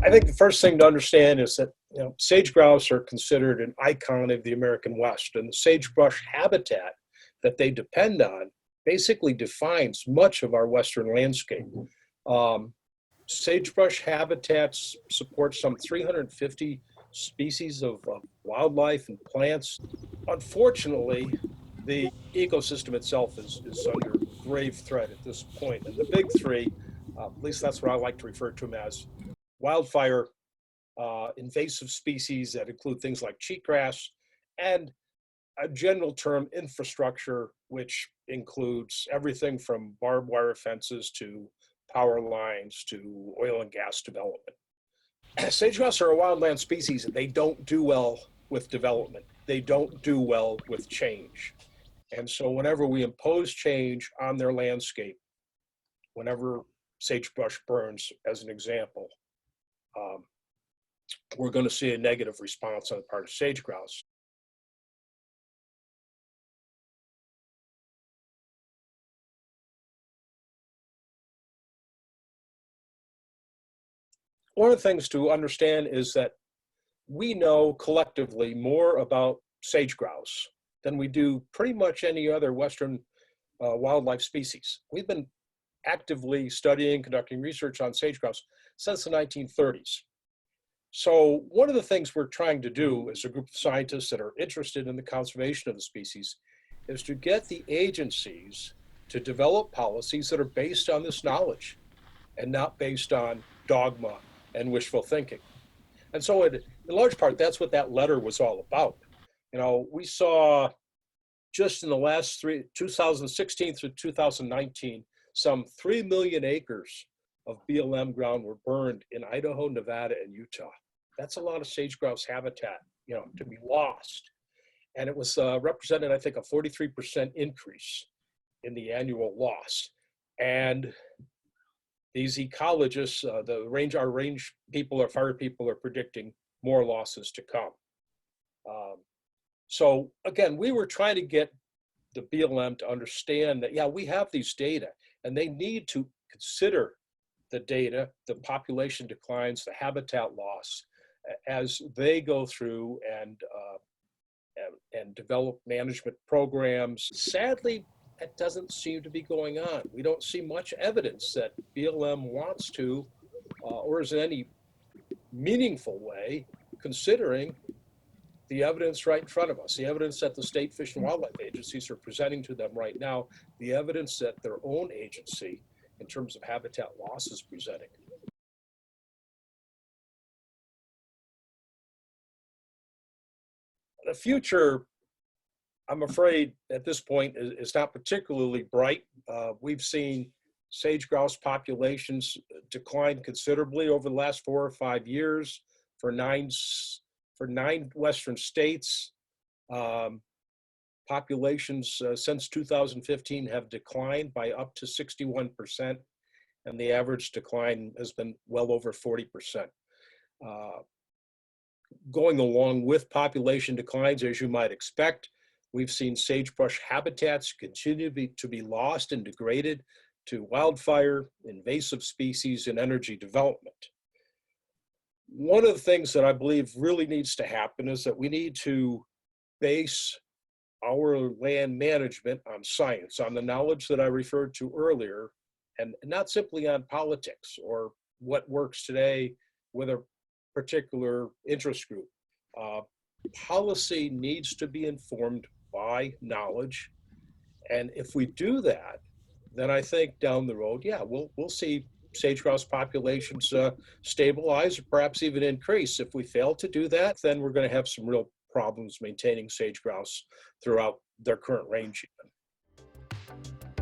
I think the first thing to understand is that sage grouse are considered an icon of the American West, and the sagebrush habitat that they depend on basically defines much of our Western landscape. Um, Sagebrush habitats support some 350 species of wildlife and plants. Unfortunately, the ecosystem itself is under grave threat at this point. And the big three, at least that's what I like to refer to them as, wildfire, invasive species that include things like cheatgrass, and a general term infrastructure, which includes everything from barbed wire fences to power lines to oil and gas development. Sage-grouse are a wildland species and they don't do well with development. They don't do well with change. And so whenever we impose change on their landscape, whenever sagebrush burns, as an example, um, we're going to see a negative response on the part of sage-grouse. One of the things to understand is that we know collectively more about sage-grouse than we do pretty much any other Western wildlife species. We've been actively studying, conducting research on sage-grouse since the 1930s. So one of the things we're trying to do as a group of scientists that are interested in the conservation of the species is to get the agencies to develop policies that are based on this knowledge and not based on dogma and wishful thinking. And so in large part, that's what that letter was all about. We saw just in the last 2016 through 2019, some 3 million acres of BLM ground were burned in Idaho, Nevada, and Utah. That's a lot of sage-grouse habitat, to be lost. And it was represented, I think, a 43% increase in the annual loss. And these ecologists, our range people or fire people are predicting more losses to come. So again, we were trying to get the BLM to understand that, yeah, we have these data and they need to consider the data, the population declines, the habitat loss, as they go through and develop management programs. Sadly, that doesn't seem to be going on. We don't see much evidence that BLM wants to, or is in any meaningful way, considering the evidence right in front of us, the evidence that the state fish and wildlife agencies are presenting to them right now, the evidence that their own agency, in terms of habitat loss, is presenting. The future, I'm afraid, at this point is not particularly bright. We've seen sage-grouse populations decline considerably over the last 4 or 5 years for nine Western states. Populations since 2015 have declined by up to 61%, and the average decline has been well over 40%. Going along with population declines, as you might expect, we've seen sagebrush habitats continue to be lost and degraded to wildfire, invasive species, and energy development. One of the things that I believe really needs to happen is that we need to base our land management on science, on the knowledge that I referred to earlier, and not simply on politics or what works today with a particular interest group. Policy needs to be informed by knowledge. And if we do that, then I think down the road, yeah, we'll see sage-grouse populations stabilize or perhaps even increase. If we fail to do that, then we're going to have some real problems maintaining sage-grouse throughout their current range even.